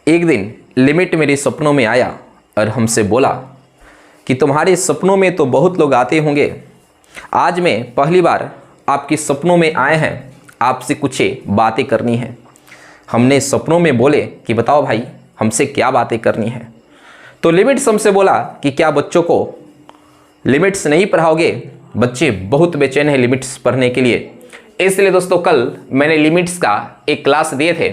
एक दिन लिमिट मेरे सपनों में आया और हमसे बोला कि तुम्हारे सपनों में तो बहुत लोग आते होंगे, आज मैं पहली बार आपके सपनों में आए हैं, आपसे कुछ बातें करनी है। हमने सपनों में बोले कि बताओ भाई हमसे क्या बातें करनी है। तो लिमिट्स हमसे बोला कि क्या बच्चों को लिमिट्स नहीं पढ़ाओगे, बच्चे बहुत बेचैन हैं लिमिट्स पढ़ने के लिए। इसलिए दोस्तों कल मैंने लिमिट्स का एक क्लास दिए थे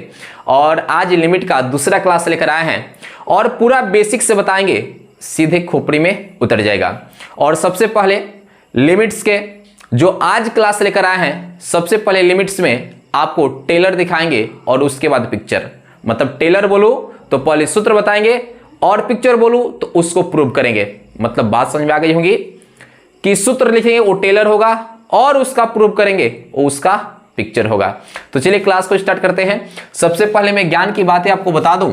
और आज लिमिट का दूसरा क्लास लेकर आए हैं और पूरा बेसिक से बताएंगे, सीधे खोपड़ी में उतर जाएगा। और सबसे पहले लिमिट्स के जो आज क्लास लेकर आए हैं, सबसे पहले लिमिट्स में आपको टेलर दिखाएंगे और उसके बाद पिक्चर। मतलब टेलर बोलूं तो पहले सूत्र बताएंगे और पिक्चर बोलूं तो उसको प्रूव करेंगे। मतलब बात समझ में आ गई होगी कि सूत्र लिखेंगे वो टेलर होगा और उसका प्रूव करेंगे वो उसका पिक्चर होगा। तो चलिए क्लास को स्टार्ट करते हैं। सबसे पहले मैं ज्ञान की बातें आपको बता दूं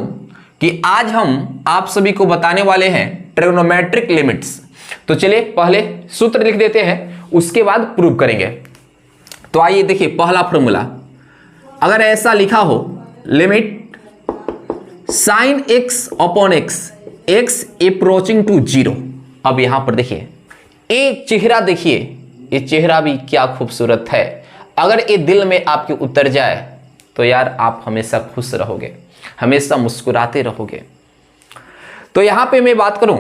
कि आज हम आप सभी को बताने वाले हैं ट्रिग्नोमेट्रिक लिमिट्स। तो चलिए पहले सूत्र लिख देते हैं, उसके बाद प्रूव करेंगे। तो आइए देखिए पहला फॉर्मूला, अगर ऐसा लिखा हो limit sine x upon x, x approaching to 0। अब यहां पर देखिए एक चेहरा, देखिए ये चेहरा भी क्या खूबसूरत है। अगर ये दिल में आपके उतर जाए तो यार आप हमेशा खुश रहोगे, हमेशा मुस्कुराते रहोगे। तो यहां पे मैं बात करूं,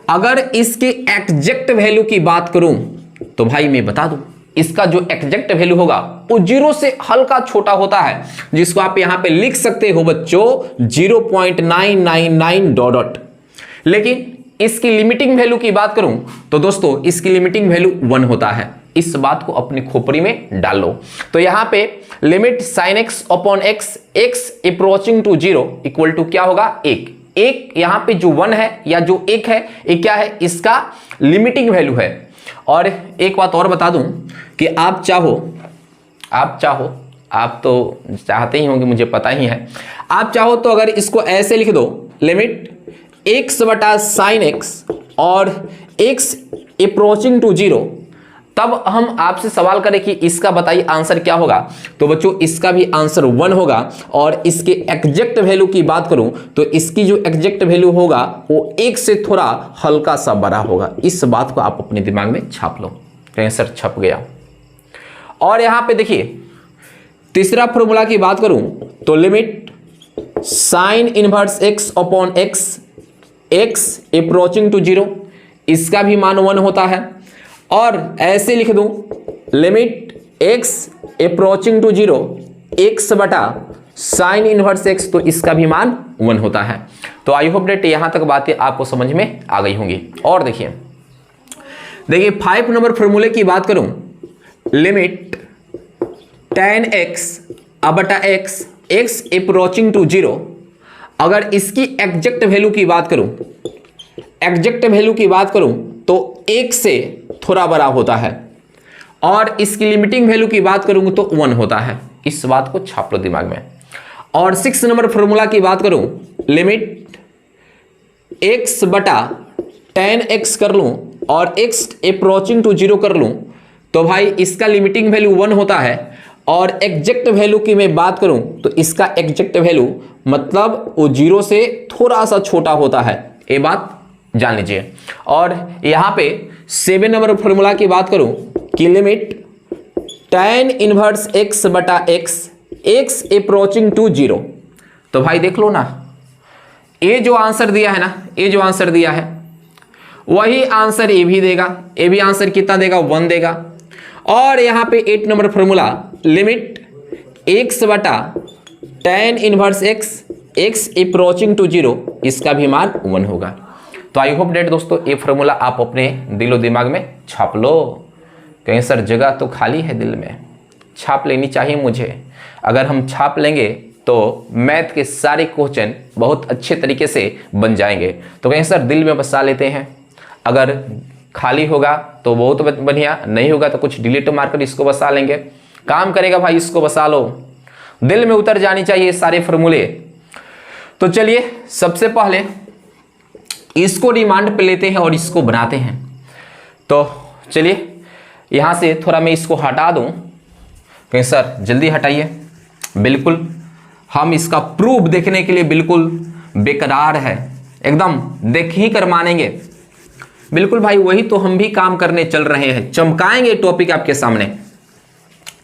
अगर इसके एग्जैक्ट वैल्यू की बात करूं तो भाई मैं बता दूं इसका जो एग्जैक्ट वैल्यू होगा वो 0 से हल्का छोटा होता है, जिसको आप यहां पे लिख सकते हो बच्चों 0.999 डॉट डॉट। लेकिन इसकी लिमिटिंग वैल्यू की बात करूं तो दोस्तों इसकी लिमिटिंग वैल्यू 1 होता है। इस बात को अपनी खोपड़ी में डाल लो। तो यहां पे limit sine x upon x, x approaching to 0 equal to क्या होगा 1। एक यहां पे जो 1 है या जो 1 है ये क्या है, इसका लिमिटिंग वैल्यू है। और एक बात और बता दूं कि आप तो चाहते ही होंगे, मुझे पता ही है। आप चाहो तो अगर इसको ऐसे लिख दो लिमिट x बटा साइन एक्स और x अप्रोचिंग टू 0, तब हम आपसे सवाल करें कि इसका बताइए आंसर क्या होगा, तो बच्चों इसका भी आंसर 1 होगा। और इसके एग्जैक्ट वैल्यू की बात करूं तो इसकी जो एग्जैक्ट वैल्यू होगा वो 1 से थोड़ा हल्का सा बड़ा होगा। इस बात को आप अपने दिमाग में छाप लो, आंसर छप गया। और यहां पे देखिए तीसरा फॉर्मूला की बात करूं तो limit sine inverse x upon x, x approaching to 0, इसका भी मान 1 होता है। और ऐसे लिख दूं limit x approaching to 0, x बटा साइन इनवर्स x, तो इसका भी मान 1 होता है। तो आई होप डेट यहां तक बातें आपको समझ में आ गई होंगी। और देखिए 5 नंबर फॉर्मूले की बात करूं, लिमिट tan x बटा x, x अप्रोचिंग टू 0, अगर इसकी एग्जैक्ट वैल्यू की बात करूं तो 1 से थोड़ा बड़ा होता है। और इसकी लिमिटिंग वैल्यू की बात करूंगा तो 1 होता है। इस बात को छाप लो दिमाग में। और 6 नंबर फॉर्मूला की बात करूं, लिमिट x बटा tan x कर लूं और x अप्रोचिंग टू 0 कर लूं, तो भाई इसका लिमिटिंग वैल्यू 1 होता है। और एग्जैक्ट वैल्यू की मैं बात करूं तो इसका एग्जैक्ट वैल्यू मतलब वो 0 से थोड़ा सा छोटा होता है, ये बात जान लीजिए। और यहां पे 7 नंबर फॉर्मूला की बात करूं कि लिमिट tan इनवर्स x बटा x, x अप्रोचिंग टू 0, तो भाई देख लो ना, ये जो आंसर दिया है ना, ये जो आंसर दिया है वही आंसर ये भी देगा। ये भी आंसर कितना देगा, 1 देगा। और यहां पे 8 नंबर फॉर्मूला, लिमिट x बटा tan inverse x, x approaching to 0, इसका भी मान 1 होगा। तो आई होप डेट दोस्तों ये फॉर्मूला आप अपने दिलो दिमाग में छाप लो। कहीं सर जगह तो खाली है दिल में, छाप लेनी चाहिए मुझे। अगर हम छाप लेंगे तो मैथ के सारे क्वेश्चन बहुत अच्छे तरीके से बन जाएंगे। तो कहीं सर दिल में बसा लेते हैं, अगर खाली होगा तो बहुत बढ़िया, नहीं होगा तो कुछ डिलीट मारकर इसको बसा लेंगे, काम करेगा भाई। इसको बसा लो, दिल में उतर जानी चाहिए सारे फॉर्मूले। तो चलिए सबसे पहले इसको रिमांड पे लेते हैं और इसको बनाते हैं। तो चलिए यहां से थोड़ा मैं इसको हटा दूं। कहीं सर जल्दी हटाइए, बिल्कुल हम इसका प्रूफ देखने के लिए बिल्कुल बेकरार है, एकदम देख ही कर मानेंगे। बिल्कुल भाई, वही तो हम भी काम करने चल रहे हैं, चमकाएंगे टॉपिक आपके सामने।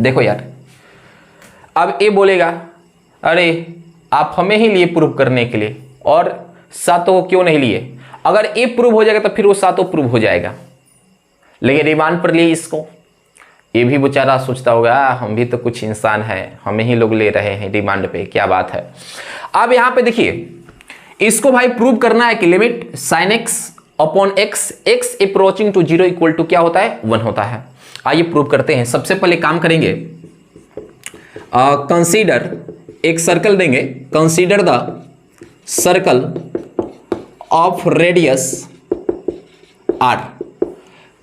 देखो यार, अब ये बोलेगा अरे आप हमें ही लिए प्रूव करने के लिए और सातों को क्यों नहीं लिए? अगर ये प्रूव हो जाएगा तो फिर वो सातों प्रूव हो जाएगा, लेकिन रिमांड पर लिए इसको। ये भी बेचारा सोचता होगा हम भी तो कुछ इंसान हैं, हमें ही लोग ले रहे हैं रिमांड पे, क्या बात है। अब यहां पे देखिए, इसको भाई प्रूव करना है कि limit sin x upon x approaching to 0 equal to क्या होता है? 1 होता है। आइए प्रूव करते हैं। सबसे पहले काम करेंगे, कंसीडर, एक सर्कल देंगे, consider the circle of radius r।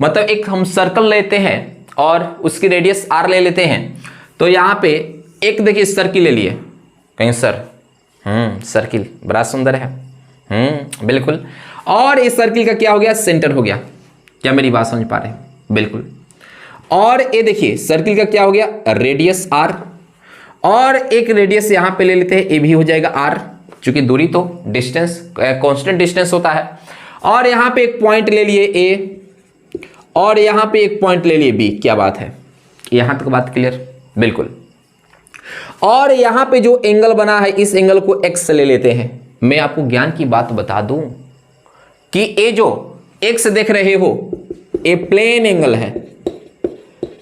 मतलब एक हम सर्कल लेते हैं और उसकी रेडियस r ले लेते हैं। तो यहां पे एक देखिए सर्किल ले लिए, कहीं सर सर्किल बड़ा सुंदर है, बिल्कुल। और इस सर्किल का क्या हो गया? सेंटर हो गया। क्या मेरी बात समझ पा रहे हैं? बिल्कुल। और ये देखिए सर्किल का क्या हो गया? Radius r। और एक रेडियस यहां पे ले लेते हैं, ये भी हो जाएगा r, चूंकि दूरी तो डिस्टेंस कांस्टेंट डिस्टेंस होता है। और यहां पे एक पॉइंट ले लिए a और यहां पे एक पॉइंट ले लिए b। क्या बात है, यहां तक बात क्लियर? बिल्कुल। और यहां पे जो एंगल बना है, इस एंगल को x ले लेते हैं। मैं आपको ज्ञान की बात बता दूं कि ये जो x देख रहे हो, ये प्लेन एंगल है,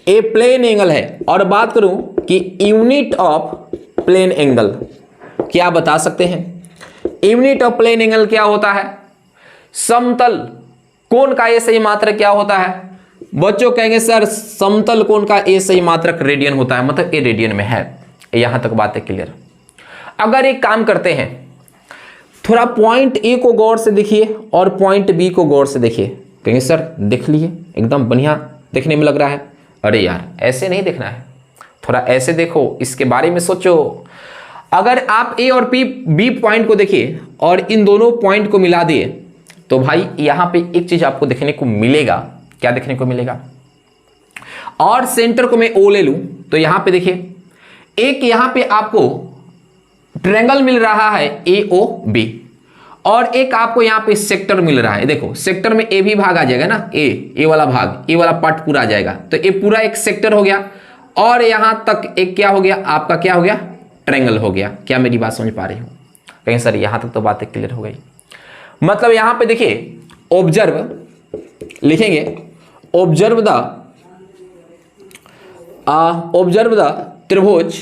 ये प्लेन एंगल है। और बात करूं कि यूनिट ऑफ प्लेन एंगल क्या बता सकते हैं? यूनिट ऑफ प्लेन एंगल क्या होता है? समतल कोण का ये सही मात्रक क्या होता है? बच्चों कहेंगे सर समतल कोण का ये सही मात्रक रेडियन होता है, मतलब ये रेडियन में है। यहां तक बात है क्लियर। अगर एक काम करते हैं, थोड़ा पॉइंट ए को गौर से देखिए और पॉइंट बी को गौर से देखिए। कहेंगे सर देख लिए, एकदम बढ़िया देखने में लग रहा है। अरे यार ऐसे नहीं देखना है, थोड़ा ऐसे देखो, इसके बारे में सोचो। अगर आप ए और बी पॉइंट को देखिए और इन दोनों पॉइंट को मिला दिए तो भाई यहां पे एक चीज आपको देखने को मिलेगा। क्या देखने को मिलेगा? और सेंटर को मैं ओ ले लूं तो यहां पे देखिए, एक यहां पे आपको ट्रायंगल मिल रहा है AOB और एक आपको यहां पे सेक्टर मिल रहा है। देखो सेक्टर में ए भी भाग आ जाएगा ना, ए वाला भाग, ए वाला पार्ट पूरा आ जाएगा। तो ये पूरा एक सेक्टर हो गया और यहां तक एक क्या हो गया? आपका क्या हो गया? ट्रायंगल हो गया। क्या मेरी बात समझ पा रहे हो? कहीं सर यहां तक तो बातें क्लियर हो गई। मतलब यहां पे देखिए, ऑब्जर्व लिखेंगे, ऑब्जर्व द त्रिभुज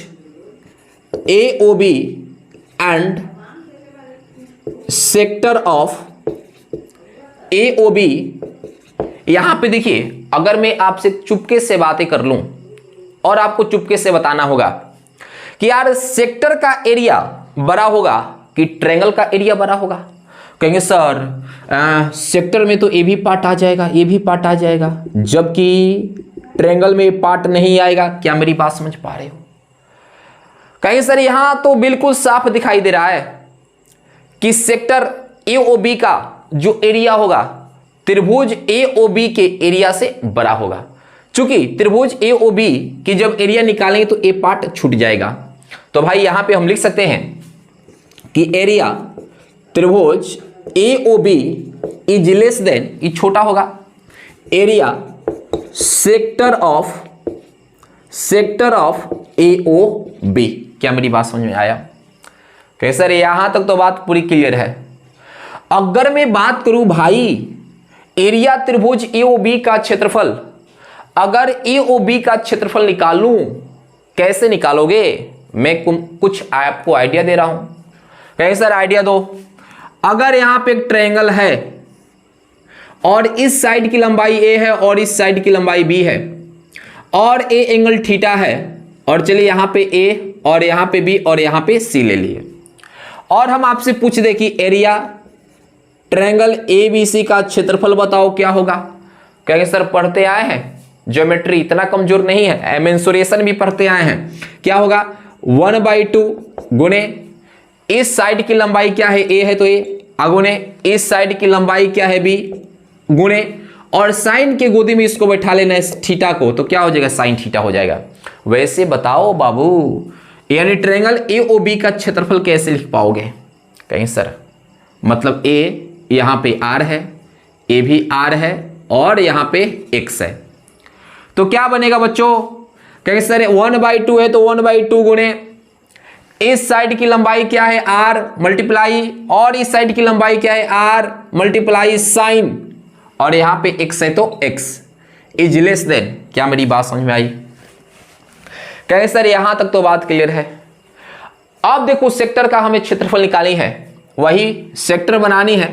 AOB and sector of AOB। यहां पे देखिए, अगर मैं आपसे चुपके से बातें कर लूं और आपको चुपके से बताना होगा कि यार सेक्टर का एरिया बड़ा होगा कि ट्रायंगल का एरिया बड़ा होगा। कहेंगे सर सेक्टर में तो ए भी पार्ट आ जाएगा, ये भी पार्ट आ जाएगा, जबकि ट्रायंगल में पार्ट नहीं आएगा। क्या मेरी बात समझ पा रहे हो? कहेंगे सर यहां तो बिल्कुल साफ दिखाई दे रहा है कि सेक्टर AOB का जो एरिया होगा त्रिभुज AOB के एरिया से बड़ा होगा। चूंकि त्रिभुज AOB की जब एरिया निकालेंगे तो ए पार्ट छूट जाएगा। तो भाई यहां पे हम लिख सकते हैं कि एरिया त्रिभुज AOB इज लेस देन, ये छोटा होगा, एरिया सेक्टर ऑफ AOB। क्या मेरी बात समझ में आया? कहे सर यहां तक तो बात पूरी क्लियर है। अगर मैं बात करूं भाई एरिया त्रिभुज AOB का क्षेत्रफल, अगर AOB का क्षेत्रफल निकालूं, कैसे निकालोगे? मैं कुछ आपको आइडिया दे रहा हूं। कहे सर आइडिया दो। अगर यहां पे एक ट्रायंगल है और इस साइड की लंबाई A है और इस साइड की लंबाई B है और A एंगल थीटा है, और चलिए यहां पे A और यहां पे B और यहां पे C ले लिए, और हम आपसे पूछ दे कि एरिया ट्रायंगल ABC का क्षेत्रफल बताओ क्या होगा? कहेंगे सर पढ़ते आए हैं, ज्योमेट्री इतना कमजोर नहीं है, मेंसुरेशन भी पढ़ते आए हैं। क्या होगा? 1/2 गुने इस साइड की लंबाई क्या है? A है तो A, अगुने इस साइड की लंबाई क्या है? B, गुने, और साइन के गोदी में इसको बैठा लेना इस थीटा को, तो क्या हो जाएगा? साइन थीटा हो जाएगा। वैसे बताओ बाबू यानी ट्रायंगल AOB का क्षेत्रफल कैसे लिख पाओगे? कहीं सर मतलब A यहाँ पे R है, A भी R है और यहाँ पे X है, तो क्या बनेगा बच्चों? कहीं सर 1/2 है तो 1/2 गुणे इस साइड की लंबाई क्या है R मल्टीप्लाई और इस साइड की लंबाई क्या है R मल्टीप्लाई साइन और यहाँ पे X है तो X इज लेस देन। क्या मेरी बात समझ में आई? कहे सर यहां तक तो बात क्लियर है। अब देखो सेक्टर का हमें क्षेत्रफल निकालनी है, वही सेक्टर बनानी है,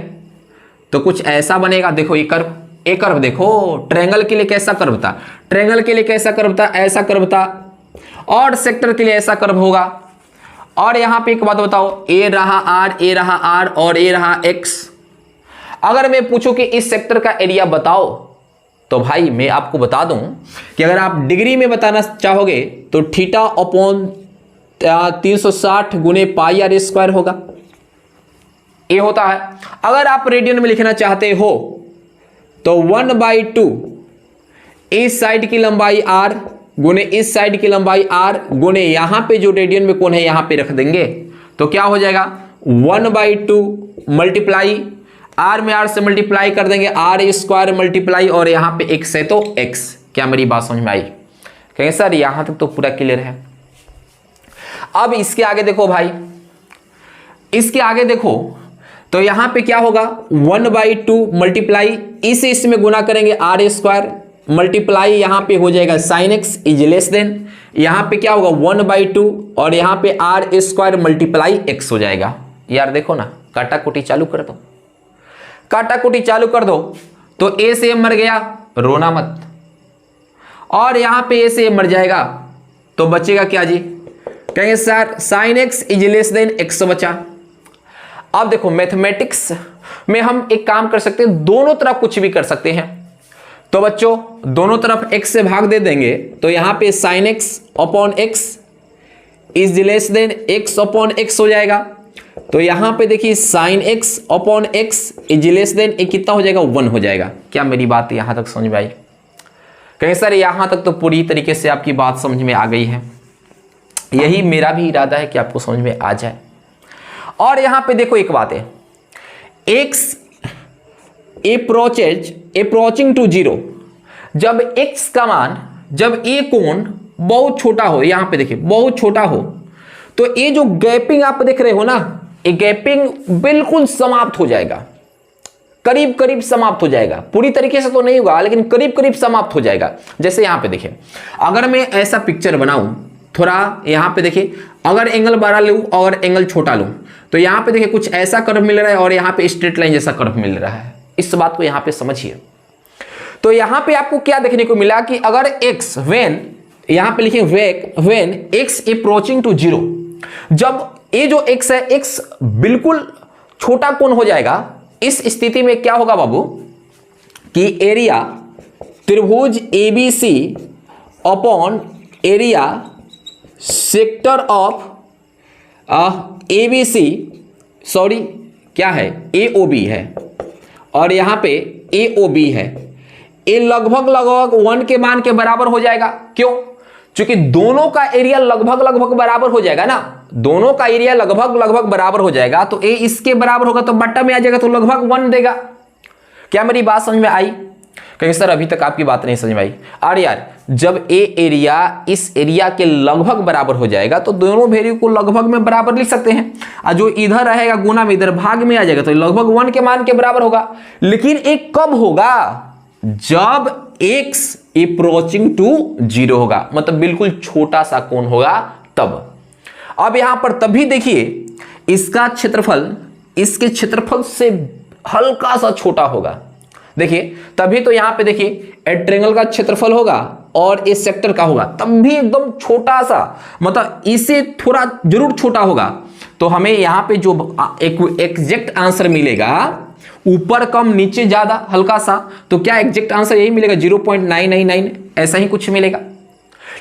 तो कुछ ऐसा बनेगा। देखो ये कर्व देखो, ट्रायंगल के लिए कैसा कर्व था, ट्रायंगल के लिए कैसा कर्व था, ऐसा कर्व था, और सेक्टर के लिए ऐसा कर्व होगा। और यहां पे एक बात बताओ, ए रहा R, ए रहा R और ए रहा X। अगर मैं पूछूं कि इस सेक्टर का एरिया बताओ, तो भाई मैं आपको बता दूं कि अगर आप डिग्री में बताना चाहोगे तो थीटा अपॉन 360 गुने पाई R स्क्वायर होगा, ये होता है। अगर आप रेडियन में लिखना चाहते हो तो 1/2 इस साइड की लंबाई R गुने इस साइड की लंबाई R गुने यहां पे जो रेडियन में कोण है यहां पे रख देंगे, तो क्या हो जाएगा 1/2 मल्टीप्लाई R में R से मल्टीप्लाई कर देंगे R स्क्वायर मल्टीप्लाई और यहां पे X है तो X। क्या मेरी बात समझ में आई? कहेंगे सर यहां तक तो पूरा क्लियर है। अब इसके आगे देखो भाई, इसके आगे देखो तो यहां पे क्या होगा 1/2 मल्टीप्लाई इसे इसमें गुना करेंगे R स्क्वायर मल्टीप्लाई यहां पे हो जाएगा sine X is less than, यहां पे क्या होगा 1/2 और यहां पे R स्क्वायर मल्टीप्लाई X हो जाएगा। यार देखो ना, काटा कुटी चालू कर दो, काटा कुटी चालू कर दो, तो A से मर गया, रोना मत, और यहां पे A से मर जाएगा तो बचेगा क्या जी? कहेंगे sir sine X is less than X बचा। अब देखो मैथमेटिक्स में हम एक काम कर सकते हैं, दोनों तरफ कुछ भी कर सकते हैं। तो बच्चों दोनों तरफ X से भाग दे देंगे तो यहां पे sine X upon X is less than X upon X हो जाएगा। तो यहां पे देखिए sine X upon X is less than ये कितना हो जाएगा 1 हो जाएगा। क्या मेरी बात यहां तक समझ में आई? कहें सर यहां तक तो पूरी तरीके से आपकी बात समझ में आ गई है। यही मेरा भी इरादा है कि आपको समझ में आ जाए। और यहां पे देखो एक बात है, X अप्रोचिंग टू 0, जब X का मान, जब ये कोण बहुत छोटा हो, यहां पे देखिए बहुत छोटा हो, तो ये जो गैपिंग आप देख रहे हो ना, ये गैपिंग बिल्कुल समाप्त हो जाएगा, करीब करीब समाप्त हो जाएगा, पूरी तरीके से तो नहीं होगा लेकिन करीब करीब समाप्त हो जाएगा। जैसे यहां पे देखिए, अगर मैं ऐसा पिक्चर बनाऊं, थोड़ा यहां पे देखिए, अगर एंगल बड़ा लूं और एंगल छोटा लूं, तो यहां पे देखिए कुछ ऐसा कर्व मिल रहा है और यहां पे स्ट्रेट लाइन जैसा कर्व मिल रहा है। इस बात को यहां पे समझिए। तो यहां पे आपको क्या देखने को मिला कि अगर x व्हेन, यहां पे लिखें व्हेन x अप्रोचिंग टू 0, जब ये जो x है x बिल्कुल छोटा कोण हो जाएगा, इस स्थिति में क्या होगा बाबू कि एरिया त्रिभुज ABC upon area sector of ABC, sorry क्या है AOB है और यहां पे AOB है, ये लगभग 1 के मान के बराबर हो जाएगा। क्यों? क्योंकि दोनों का एरिया लगभग बराबर हो जाएगा ना, दोनों का एरिया लगभग बराबर हो जाएगा, तो ए इसके बराबर होगा तो बट्टा में आ जाएगा तो लगभग 1 देगा। क्या मेरी बात समझ में आई? कहीं सर अभी तक आपकी बात नहीं समझ में आई। अरे यार जब ए एरिया इस एरिया के लगभग बराबर हो जाएगा तो दोनों वैल्यू को लगभग में बराबर लिख सकते हैं, और जो इधर रहेगा गुना में इधर भाग में आ जाएगा तो लगभग 1 के मान के बराबर होगा। लेकिन एक कब होगा? जब x अप्रोचिंग टू 0 होगा, मतलब बिल्कुल छोटा सा कोण होगा तब। अब यहां पर तभी देखिए इसका क्षेत्रफल इसके क्षेत्रफल से हल्का सा छोटा होगा। देखिए तभी तो यहां पे देखिए ट्रायंगल का क्षेत्रफल होगा और इस सेक्टर का होगा, तब भी एकदम छोटा सा, मतलब इसे थोड़ा जरूर छोटा होगा। तो हमें यहां पे जो एक एग्जैक्ट आंसर मिलेगा, ऊपर कम नीचे ज्यादा हल्का सा, तो क्या एग्जैक्ट आंसर यही मिलेगा 0.999, ऐसा ही कुछ मिलेगा।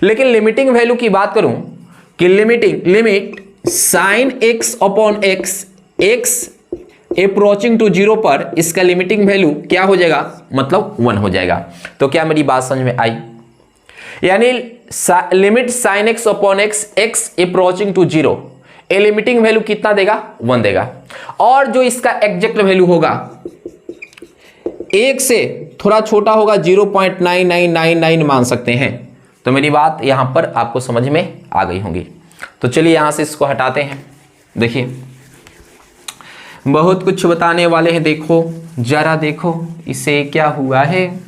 लेकिन लिमिटिंग वैल्यू की बात करूं कि limit sine x upon x approaching to 0 पर इसका लिमिटिंग वैल्यू क्या हो जाएगा, मतलब 1 हो जाएगा। तो क्या मेरी बात समझ में आई? यानी limit sine x upon x, x approaching to 0, a limiting value कितना देगा? 1 देगा। और जो इसका एग्जैक्ट वैल्यू होगा 1 से थोड़ा छोटा होगा, 0.9999 मान सकते हैं। तो मेरी बात यहां पर आपको समझ में आ गई होंगी। तो चलिए यहां से इसको हटाते हैं। देखिए बहुत कुछ बताने वाले हैं, देखो जरा देखो इसे क्या हुआ है,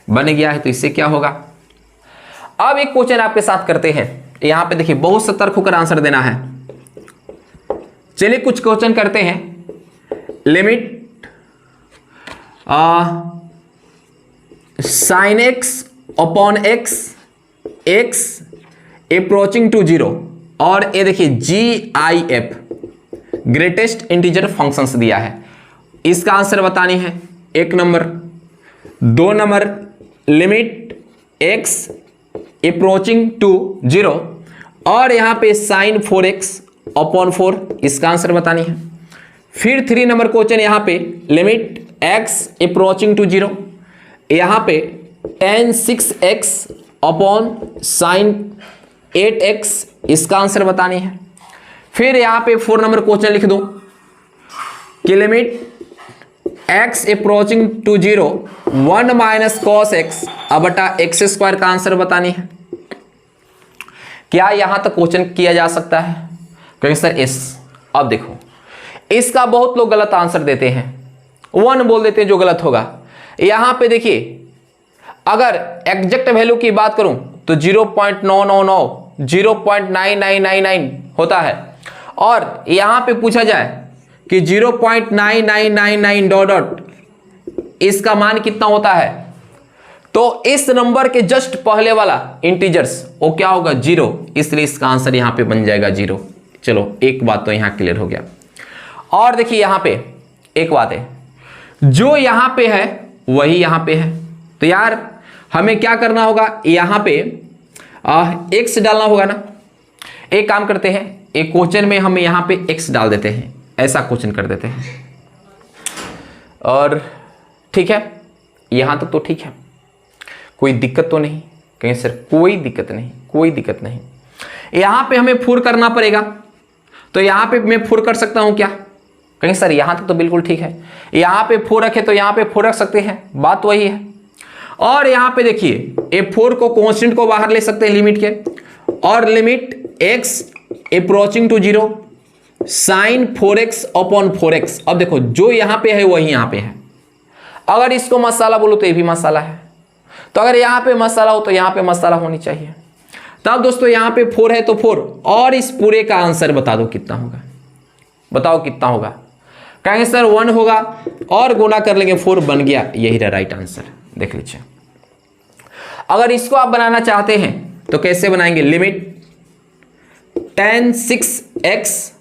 बन गया है तो इससे क्या होगा। अब एक क्वेश्चन आपके साथ करते हैं। यहां पे देखिए बहुत सतर्क होकर आंसर देना है। चलिए कुछ क्वेश्चन करते हैं। Limit sine x upon x, x approaching to 0, और ये देखिए GIF ग्रेटेस्ट इंटीजर फंक्शंस दिया है। इसका आंसर बतानी है। 1 number. 2 number limit x approaching to 0, और यहां पे साइन 4x अपॉन 4, इसका आंसर बतानी है। फिर 3 नंबर क्वेश्चन यहां पे लिमिट x अप्रोचिंग टू 0, यहां पे tan 6x upon sine 8x, इसका आंसर बतानी है। फिर यहां पे 4 नंबर क्वेश्चन लिख दो कि limit x approaching to 0 1 minus cos x बटा एक्स स्क्वायर का आंसर बतानी है। क्या यहां तक क्वेश्चन किया जा सकता है? कहेंगे सर इस, अब देखो इसका बहुत लोग गलत आंसर देते हैं, 1 बोल देते हैं जो गलत होगा। यहां पे देखिए अगर एग्जैक्ट वैल्यू की बात करूं तो 0.999 0.9999 होता है, और यहां पे पूछा जाए कि 0.9999 डॉट इसका मान कितना होता है, तो इस नंबर के जस्ट पहले वाला इंटीजर्स वो क्या होगा? 0, इसलिए इसका आंसर यहां पे बन जाएगा 0। चलो एक बात तो यहां क्लियर हो गया। और देखिए यहां पे एक बात है, जो यहां पे है वही यहां पे है, तो यार हमें क्या करना होगा? यहां पे x डालना होगा ना। एक काम करते हैं, एक क्वेश्चन में हम यहां पे x डाल देते हैं, ऐसा क्वेश्चन कर देते हैं। और ठीक है, यहां तक तो ठीक है, कोई दिक्कत तो नहीं? कहें सर कोई दिक्कत नहीं, कोई दिक्कत नहीं। यहां पे हमें 4 करना पड़ेगा, तो यहां पे मैं 4 कर सकता हूं क्या? कहें सर यहां तक तो बिल्कुल ठीक है, यहां पे 4 रखे तो यहां पे 4 रख सकते हैं, बात वही है। और यहां पे देखिए ये 4 को कांस्टेंट को बाहर ले सकते हैं लिमिट के, और limit x approaching to 0 sine 4x upon 4x। अब देखो जो यहां पे है वही यहां पे है। अगर इसको मसाला बोलो तो ये भी मसाला है, तो अगर यहां पे मसाला हो तो यहां पे मसाला होनी चाहिए। तब दोस्तों यहां पे 4 है तो 4, और इस पूरे का आंसर बता दो कितना होगा, बताओ कितना होगा? कहेंगे सर 1 होगा, और गुना कर लेंगे 4 बन गया, यही रहा राइट आंसर। देख लीजिए। अगर इसको आप बनाना चाहते हैं तो कैसे बनाएंगे? Limit tan 6x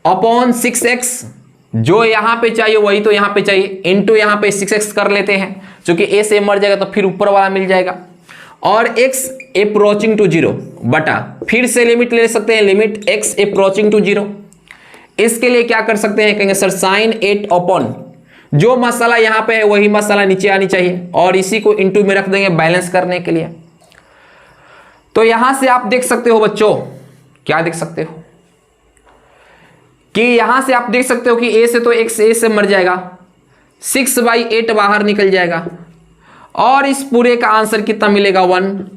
upon 6x, जो यहां पे चाहिए वही तो यहां पे चाहिए, इंटू यहां पे 6x कर लेते हैं, क्योंकि a से मर जाएगा तो फिर ऊपर वाला मिल जाएगा, और x अप्रोचिंग टू 0 बटा, फिर से लिमिट ले सकते हैं, लिमिट x अप्रोचिंग टू 0। इसके लिए क्या कर सकते हैं? कहेंगे सर साइन 8 अपॉन, जो मसाला यहां पे है वही मसाला नीचे आनी चाहिए, और इसी को इंटू में रख देंगे बैलेंस करने के लिए। तो यहां से आप देख सकते हो बच्चों, क्या देख सकते हो कि यहां से आप देख सकते हो कि a से तो x a से मर जाएगा, 6/8 बाहर निकल जाएगा, और इस पूरे का आंसर कितना मिलेगा? 1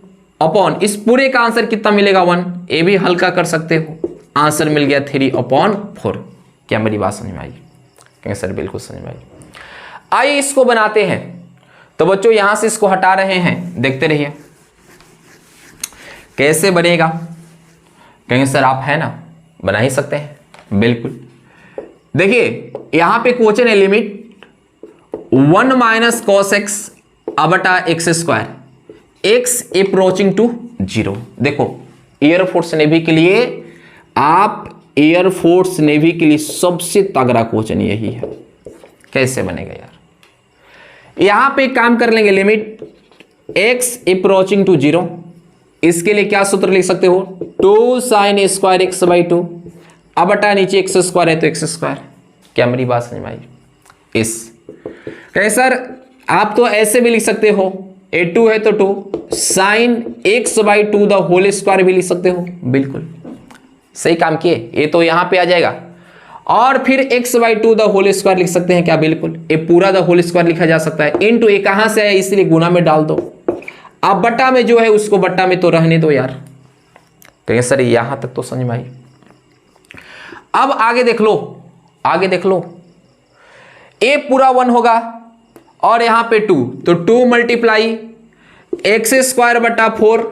अपॉन, इस पूरे का आंसर कितना मिलेगा? 1। ये भी हल्का कर सकते हो, आंसर मिल गया 3/4। क्या मेरी बात समझ में आई? कहेंगे सर बिल्कुल समझ में आई। आइए इसको बनाते हैं। तो बच्चों यहां से इसको हटा रहे हैं, देखते रहिए कैसे बनेगा। कहेंगे सर आप है ना, बना ही सकते हैं, बिल्कुल। देखिए यहां पे क्वेश्चन है लिमिट 1 माइनस कॉस एक्स बटा x square, x approaching to 0। देखो एयरफोर्स नेवी के लिए, आप एयरफोर्स नेवी के लिए सबसे तगड़ा क्वेश्चन यही है। कैसे बनेगा यार? यहां पे काम कर लेंगे, लिमिट x अप्रोचिंग टू 0, इसके लिए क्या सूत्र लिख सकते हो? 2 साइन स्क्वायर एक्स बाई 2 बटा नीचे एक्स स्क्वायर है तो एक्स स्क्वायर। क्या मेरी बात समझ में आई? इस कहे सर आप तो ऐसे भी लिख सकते हो a2 है तो 2 sign x/2 the whole square भी लिख सकते हो, बिल्कुल सही काम किए, ये तो यहां पे आ जाएगा। और फिर x/2 द होल स्क्वायर लिख सकते हैं क्या, बिल्कुल ये पूरा द होल स्क्वायर लिखा जा सकता है। इनटू ये कहां से है इसलिए गुना में डाल दो। अब बट्टा में जो है उसको बट्टा में तो रहने दो यार, कहेंगे सर यहां तक तो समझ में आई। अब आगे देख लो, आगे देख लो, a पूरा 1 होगा और यहां पे 2, तो 2 मल्टीप्लाई x² बटा 4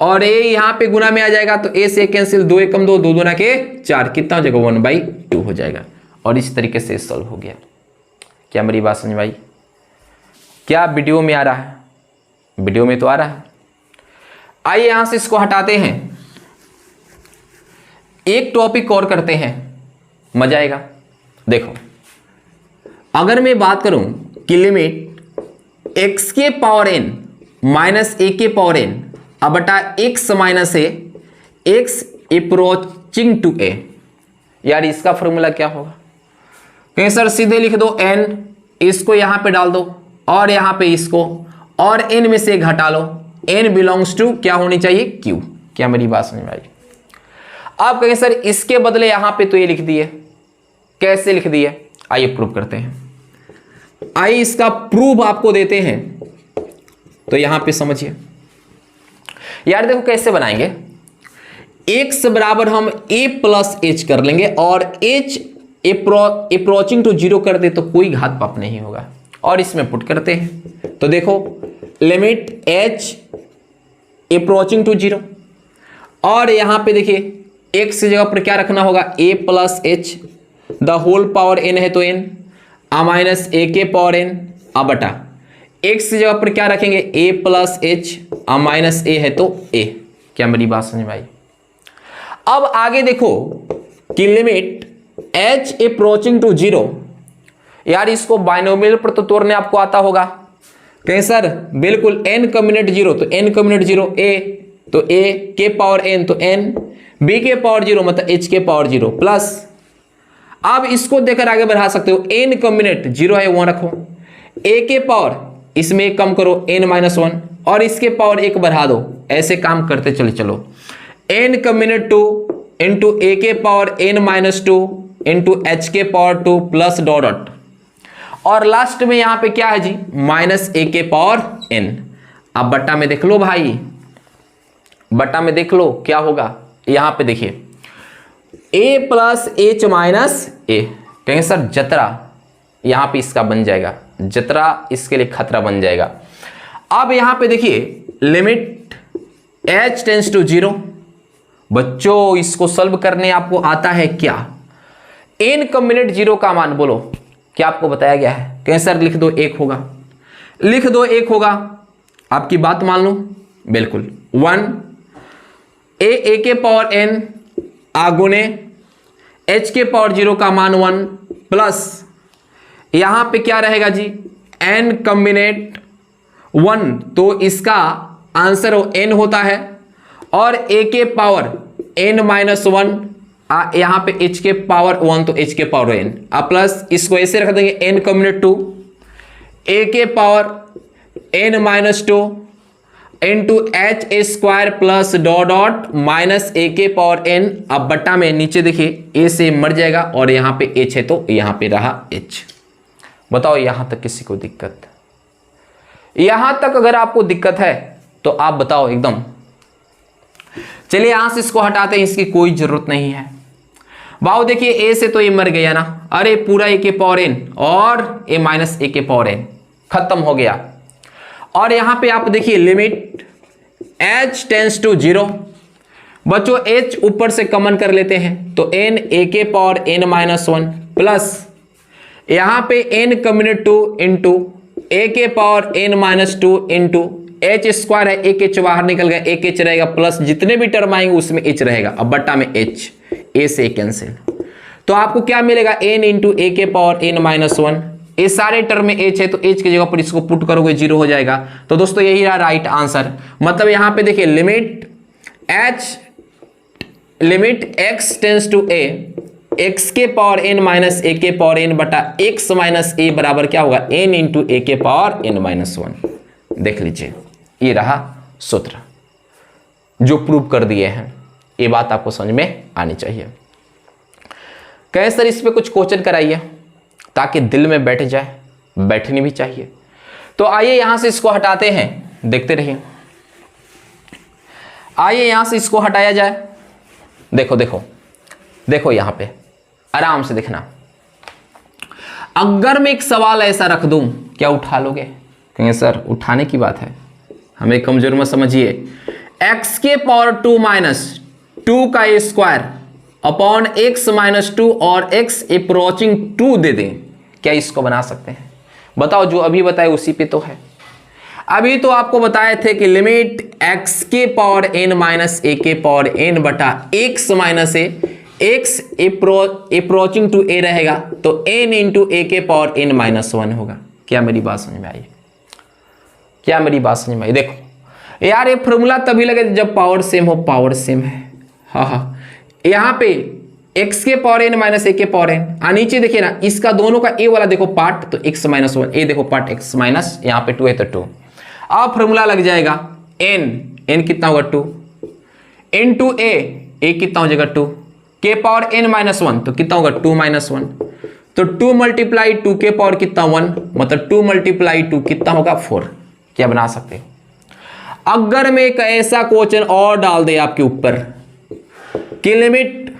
और a यहां पे गुना में आ जाएगा तो a से कैंसिल, 2 एकम 2, 2 दूना के 4, कितना हो जाएगा 1/2 हो जाएगा। और इस तरीके से सॉल्व हो गया। क्या मेरी बात समझ में आई? क्या वीडियो में आ रहा है? वीडियो में तो आ रहा है। आइए यहां से इसको हटाते हैं, एक टॉपिक और करते हैं, मजा आएगा। देखो अगर मैं बात करूं कि लिमिट x के पावर n माइनस a के पावर n अब बटा x minus a x approaching to a, यार इसका फॉर्मूला क्या होगा? कहीं सर सीधे लिख दो n, इसको यहां पे डाल दो और यहां पे इसको, और n में से घटा लो, n बिलोंग्स टू क्या होनी चाहिए q। क्या मेरी बात समझ में आई? आप कहें सर इसके बदले यहां पे तो ये लिख दिए, कैसे लिख दिए? आइए प्रूव करते हैं। आइए इसका प्रूफ आपको देते हैं, तो यहां पे समझिए यार। देखो कैसे बनाएंगे, x बराबर हम a प्लस h कर लेंगे और h अप्रोचिंग टू 0 कर दे तो कोई घात पाप नहीं होगा, और इसमें पुट करते हैं। तो देखो लिमिट h अप्रोचिंग टू 0 और यहां पे देखिए x की जगह पर क्या रखना होगा, a plus h the whole power n है तो n, a माइनस a के पावर n a बटा x की जगह पर क्या रखेंगे, a plus h a minus a है तो a। क्या मेरी बात समझ में आई? अब आगे देखो कि लिमिट h अप्रोचिंग टू 0, यार इसको बाइनोमियल पर तो तोड़ने आपको आता होगा। कहें सर बिल्कुल, n कम्युनेट 0 तो n कम्युनेट 0 a, तो a के पावर n तो n, b के पावर 0 मतलब h के पावर 0 प्लस, अब इसको देकर आगे बढ़ा सकते हो, n कम्युनेट 0 है वहां रखो, a के पावर इसमें एक कम करो n माइनस 1 और इसके पावर 1 बढ़ा दो, ऐसे काम करते चले चलो। n कम्युनेट 2 इंटू a के power n minus 2 into h के पावर 2 प्लस डॉट डॉट, और लास्ट में यहां पे क्या है जी, माइनस a के पावर n। अब बट्टा में देख लो भाई, बट्टा में देख लो क्या होगा। यहां पे देखिए a plus h minus a, कहेंगे सर जतरा, यहां पे इसका बन जाएगा जतरा, इसके लिए खतरा बन जाएगा। अब यहां पे देखिए लिमिट h टेंस टू 0, बच्चों इसको सॉल्व करने आपको आता है क्या? n कम्युनेट 0 का मान बोलो, क्या आपको बताया गया है? कहें सर लिख दो 1 होगा, लिख दो 1 होगा, आपकी बात मान लो, बिल्कुल 1 a के पावर n आगुने h के पावर 0 का मान 1 प्लस यहां पे क्या रहेगा जी, n कम्बिनेट 1, तो इसका आंसर n होता है, और a के पावर n माइनस 1, यहां पे h के पावर 1 तो h के पावर n, प्लस इसको ऐसे रख देंगे n कम्बिनेट 2, a के power n minus 2 into H square plus dot dot minus A के पावर n। अब बट्टा में नीचे देखिए a से मर जाएगा और यहां पे h है तो यहां पे रहा h। बताओ यहां तक किसी को दिक्कत? यहां तक अगर आपको दिक्कत है तो आप बताओ एकदम। चलिए यहां से इसको हटाते हैं, इसकी कोई जरूरत नहीं है। बाओ देखिए a से तो ये मर गया ना, अरे पूरा a के पावर n और a माइनस a के पावर n खत्म हो गया। और यहां पे आप देखिए लिमिट h टेंस टू 0, बच्चों h ऊपर से कॉमन कर लेते हैं तो n a के पावर n माइनस 1 प्लस यहां पे n कम्युनेट 2 इंटू a के power n minus 2 into h square है, एक h बाहर निकल गया, एक h रहेगा प्लस जितने भी टर्म आएंगे उसमें h रहेगा। अब बट्टा में h, a से कैंसिल, तो आपको क्या मिलेगा n इंटू a के पावर n माइनस 1, ये सारे टर्म में h है तो h की जगह पर इसको पुट करोगे 0 हो जाएगा। तो दोस्तों यही रहा राइट आंसर। मतलब यहां पे देखिए limit x tends to a, x के पावर n माइनस a के पावर n बटा x माइनस a बराबर क्या होगा n इंटू a के पावर n माइनस 1। देख लीजिए, ये रहा सूत्र जो प्रूव कर दिए हैं। ये बात आपको समझ में आनी चाहिए। कहे सर इस पे कुछ क्वेश्चन कराइए ताकि दिल में बैठ जाए, बैठनी भी चाहिए। तो आइए यहां से इसको हटाते हैं, देखते रहिए। आइए यहां से इसको हटाया जाए। देखो देखो देखो, यहां पे आराम से देखना। अगर मैं एक सवाल ऐसा रख दूं, क्या उठा लोगे? कहेंगे सर उठाने की बात है, हमें कमजोर मत समझिए। x के पावर 2 माइनस 2 का स्क्वायर अपॉन x माइनस 2 और x अप्रोचिंग 2 दे दें, क्या इसको बना सकते हैं? बताओ, जो अभी बताए उसी पे तो है। अभी तो आपको बताए थे कि लिमिट x के पावर n माइनस a के पावर n बटा x minus a, x approaching to a रहेगा तो n इंटू a के पावर n माइनस 1 होगा। क्या मेरी बात समझ में आई? क्या मेरी बात समझ में आई? देखो यार, ये फॉर्मूला तभी लगे जब पावर सेम हो। पावर सेम है, हाँ हाँ। यहाँ पे x के पावर n माइनस a के पावर n, नीचे देखिए ना, इसका दोनों का a वाला देखो पार्ट तो x माइनस 1, a देखो पार्ट x माइनस, यहाँ पे 2 है तो 2। अब फॉर्मूला लग जाएगा n कितना होगा 2 इंटू a कितना हो जाएगा 2 के पावर n माइनस 1 तो कितना होगा 2 माइनस 1, तो 2 मल्टीप्लाई 2 के पावर कितना 1, मतलब 2 मल्टीप्लाई 2 कितना होगा 4। क्या बना सकते हो? अगर मैं एक ऐसा क्वेश्चन और डाल दे आपके ऊपर कि लिमिट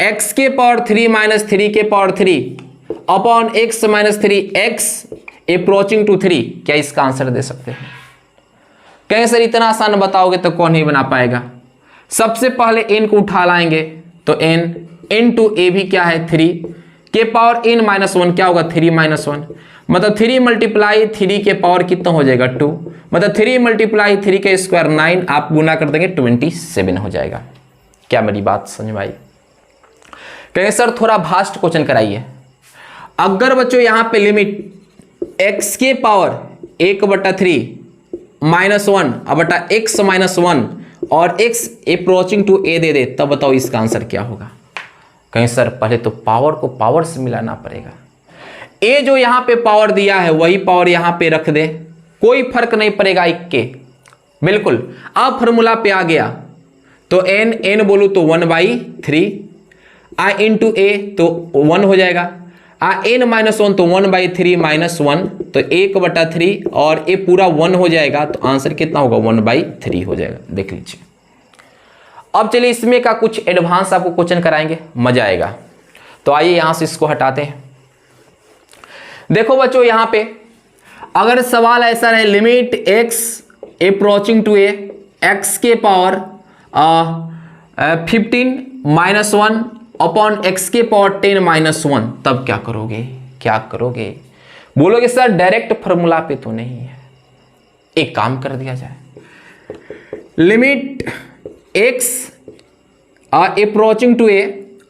x के पावर 3 माइनस 3 के power 3 upon x minus 3 x approaching to 3, क्या इसका आंसर दे सकते हैं? कहें सर इतना आसान बताओगे तो कौन नहीं बना पाएगा। सबसे पहले n को उठा लाएंगे तो n इंटू a भी क्या है 3 के पावर n माइनस 1 क्या होगा 3 माइनस 1, मतलब 3 मल्टीप्लाई 3 के पावर कितना हो जाएगा 2, मतलब 3 मल्टीप्लाई 3 के स्क्वायर 9, आप गुना कर देंगे 27 हो जाएगा। क्या मेरी बात समझ में आई? कहें सर थोड़ा भास्ट क्वेश्चन कराइए। अगर बच्चों यहाँ पे लिमिट x के पावर 1/3 माइनस 1 बटा x माइनस 1 और x अप्रोचिंग टू a दे दे, तब बताओ इसका आंसर क्या होगा? कहीं सर पहले तो पावर को पावर से मिलाना पड़ेगा। a जो यहाँ पे पावर दिया है वही पावर यहाँ पे रख दे, कोई फर्क नहीं पड़ेगा के, बिल्कुल। अब फॉर्मूला पे आ गया तो n बोलू तो 1/3 i इंटू a तो 1 हो जाएगा, n माइनस 1 तो 1/3 माइनस 1 तो 1/3 और a पूरा 1 हो जाएगा, तो आंसर कितना होगा 1/3 हो जाएगा। देख लीजिए। अब चलिए इसमें का कुछ एडवांस आपको क्वेश्चन कराएंगे, मजा आएगा। तो आइए यहां से इसको हटाते हैं। देखो बच्चों यहाँ पे अगर सवाल ऐसा रहे limit x approaching to a x के पावर 15 माइनस 1 अपॉन x के पावर 10 माइनस 1, तब क्या करोगे? क्या करोगे? बोलोगे सर डायरेक्ट फॉर्मूला पे तो नहीं है, एक काम कर दिया जाए, limit x approaching to a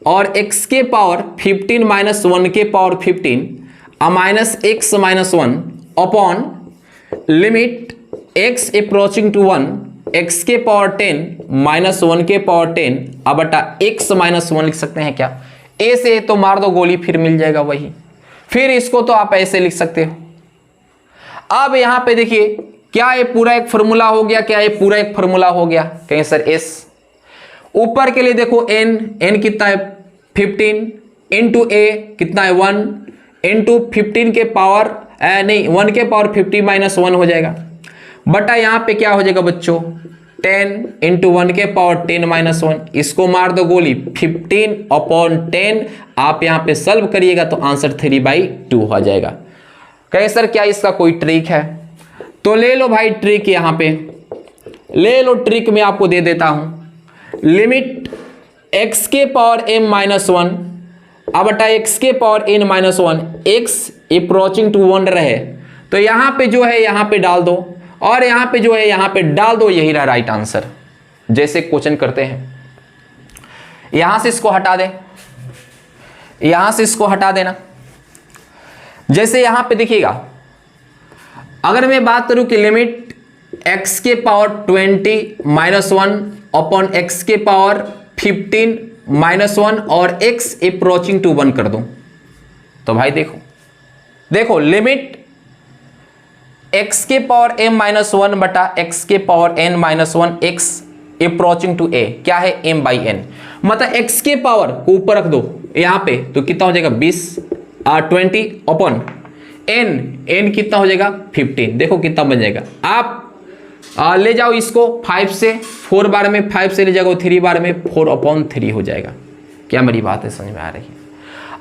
और x के पावर 15 माइनस 1 के power 15 minus x minus 1 upon limit x approaching to 1 x के पावर 10 माइनस 1 के पावर 10 अब बटा x माइनस 1 लिख सकते हैं क्या? a से तो मार दो गोली, फिर मिल जाएगा वही। फिर इसको तो आप ऐसे लिख सकते हो। अब यहां पे देखिए, क्या ये पूरा एक फॉर्मूला हो गया? क्या ये पूरा एक फॉर्मूला हो गया? कहें सर s। ऊपर के लिए देखो n कितना है 15 इंटू a कितना है 1 इंटू 15 के पावर नहीं 1 के पावर 50 माइनस 1 हो जाएगा, बटा यहाँ पे क्या हो जाएगा बच्चों 10 इंटू 1 के पावर 10 माइनस 1, इसको मार दो गोली 15 अपॉन 10, आप यहाँ पे सॉल्व करिएगा तो आंसर 3/2 हो जाएगा। कहे सर क्या इसका कोई ट्रिक है? तो ले लो भाई ट्रिक, यहाँ पे ले लो ट्रिक, मैं आपको दे देता हूं। लिमिट x के पावर m माइनस 1 अब बटा x के power n minus 1 x approaching to 1 रहे तो यहाँ पे जो है यहाँ पे डाल दो और यहाँ पे जो है यहाँ पे डाल दो, यही रहा राइट आंसर। जैसे क्वेश्चन करते हैं, यहां से इसको हटा दें, यहां से इसको हटा देना। जैसे यहां पे देखिएगा, अगर मैं बात करूं कि लिमिट x के पावर 20 माइनस 1 अपॉन x के पावर 15 माइनस 1 और x अप्रोचिंग टू 1 कर दूं, तो भाई देखो लिमिट एक्स के पावर m माइनस वन बटा एक्स के power n minus one x approaching to a क्या है m बाई n, मतलब x के पावर को ऊपर रख दो यहाँ पे तो कितना हो जाएगा 20 20 अपॉन n कितना हो जाएगा 15। देखो कितना बन जाएगा। आप ले जाओ इसको 5 से 4 बार में, 5 से ले जाओ 3 बार में 4/3 हो जाएगा। क्या मेरी बात है समझ में आ रही है?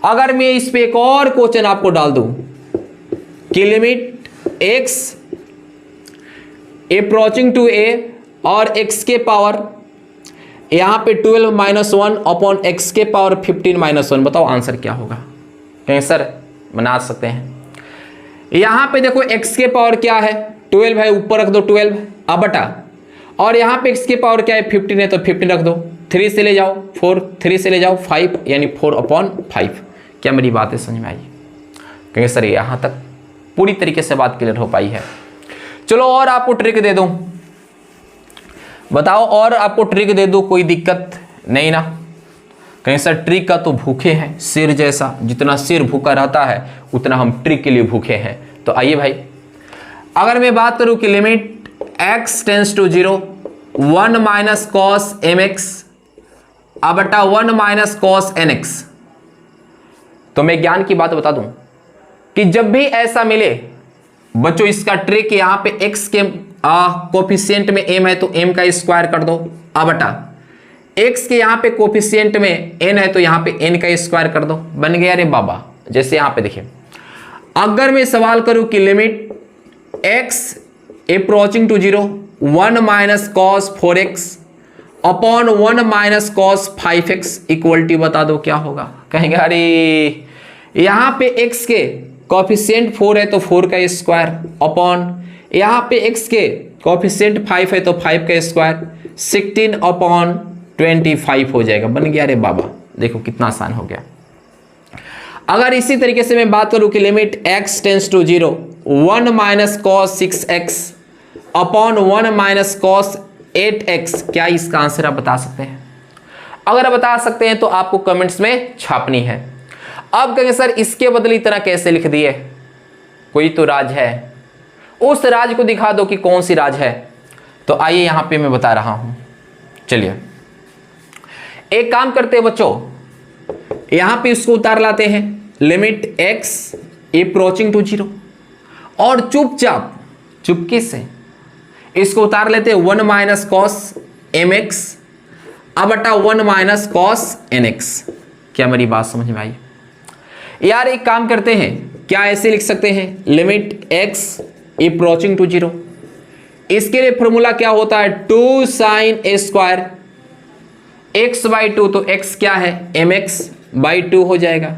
अगर मैं इस पे एक और क्वेश्चन आपको डाल दूं कि limit x approaching to a और x के पावर यहां पे 12 माइनस 1 अपॉन एक्स के पावर 15 माइनस 1, बताओ आंसर क्या होगा? कहें सर बना सकते हैं। यहां पे देखो x के पावर क्या है 12 है, ऊपर रख दो 12 अब बटा, और यहां पे x के पावर क्या है 15 है तो 15 रख दो, 3 से ले जाओ 4, 3 से ले जाओ 5 यानी 4/5। क्या मेरी बात है समझ में आई? कहेंगे सर यहां तक पूरी तरीके से बात क्लियर हो पाई है। चलो और आपको ट्रिक दे दूं, बताओ और आपको ट्रिक दे दूं, कोई दिक्कत नहीं ना? कहें सर ट्रिक का तो भूखे हैं सिर जैसा, जितना सिर भूखा रहता है उतना हम ट्रिक के लिए भूखे हैं। तो आइए भाई, अगर मैं बात करूं कि limit x tends to 0 1 minus cos m x बटा 1 माइनस कॉस एन एक्स, तो मैं ज्ञान की बात बता दूं कि जब भी ऐसा मिले बच्चों, इसका ट्रिक यहां पे x के कोफिशिएंट में m है तो m का स्क्वायर कर दो बटा x के यहां पे कोफिशिएंट में n है तो यहां पे n का स्क्वायर कर दो, बन गया रे बाबा। जैसे यहां पे देखिए, अगर मैं सवाल करूं कि limit x approaching to 0 1 minus cos 4x upon 1 minus cos 5x equal to बता दो क्या होगा? कहेंगे अरे यहां पे x के कोफिशिएंट 4 है तो 4 का स्क्वायर अपॉन यहां पे x के कोफिशिएंट 5 है तो 5 का स्क्वायर 16 अपॉन 25 हो जाएगा। बन गया रे बाबा, देखो कितना आसान हो गया। अगर इसी तरीके से मैं बात करूं कि limit x tends to 0 1 minus cos 6x upon 1 minus cos 8x, क्या इसका आंसर आप बता सकते हैं? अगर आप बता सकते हैं तो आपको कमेंट्स में छापनी है। अब कहेंगे सर इसके बदले इतना कैसे लिख दिए, कोई तो राज है, उस राज को दिखा दो कि कौन सी राज है। तो आइए यहां पे मैं बता रहा हूं। चलिए एक काम करते हैं बच्चों, यहां पे इसको उतार लाते हैं लिमिट x अप्रोचिंग टू 0 और चुपचाप चुपके से इसको उतार लेते हैं 1 माइनस कॉस एम एक्स बटा 1 माइनस कॉस एन एक्स। क्या मेरी बात समझ में आई? यार एक काम करते हैं, क्या ऐसे लिख सकते हैं लिमिट x अप्रोचिंग टू 0, इसके लिए फॉर्मूला क्या होता है 2 sine a square x by 2, तो x क्या है mx बाई 2 हो जाएगा,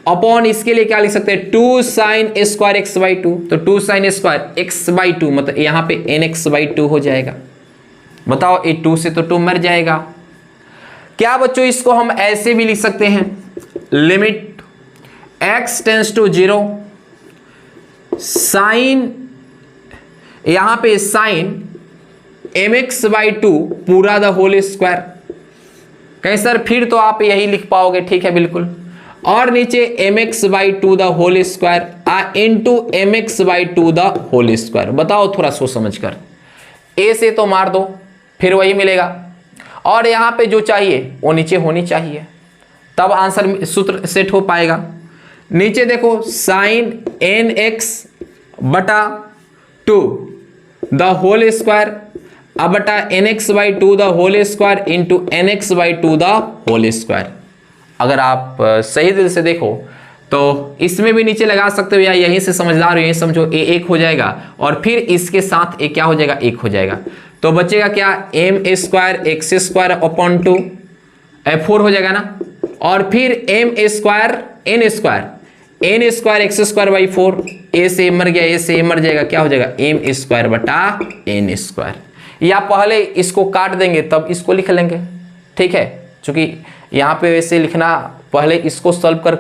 अपॉन इसके लिए क्या लिख सकते हैं 2 sine a square x by 2, तो 2 sine a square x by 2 मतलब यहाँ पे nx बाई 2 हो जाएगा। बताओ ये 2 से तो 2 मर जाएगा। क्या बच्चों इसको हम ऐसे भी लिख सकते हैं limit x tends to 0 sine, यहाँ पे साइन mx बाई 2 पूरा द होल स्क्वायर। कहीं सर फिर तो आप यही लिख पाओगे, ठीक है बिल्कुल, और नीचे mx by 2 the whole square into mx by 2 the whole square. बताओ थोड़ा सोच समझ कर, a से तो मार दो फिर वही मिलेगा, और यहाँ पे जो चाहिए वो नीचे होनी चाहिए, तब आंसर सूत्र सेट हो पाएगा। नीचे देखो साइन nx बटा 2 द होल स्क्वायर बटा nx by 2 the whole square into nx by 2 the whole square. अगर आप सही दिल से देखो तो इसमें भी नीचे लगा सकते हो, या यहीं से समझदार हो यहीं समझो a 1 हो जाएगा और फिर इसके साथ a क्या हो जाएगा 1 हो जाएगा, तो बचेगा क्या m square x square upon 2 4 हो जाएगा ना, और फिर m square n square x square by 4, a से मर गया, a से मर जाएगा, क्या हो जाएगा m स्क्वायर बटा n स्क्वायर। या पहले इसको काट देंगे तब इसको लिख लेंगे, ठीक है, क्योंकि यहाँ पे वैसे लिखना पहले इसको सॉल्व कर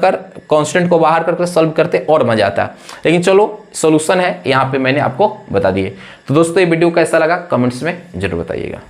कांस्टेंट को बाहर कर सॉल्व करते और मजा आता है, लेकिन चलो सॉल्यूशन है यहाँ पे मैंने आपको बता दिए। तो दोस्तों ये वीडियो कैसा लगा कमेंट्स में जरूर बताइएगा।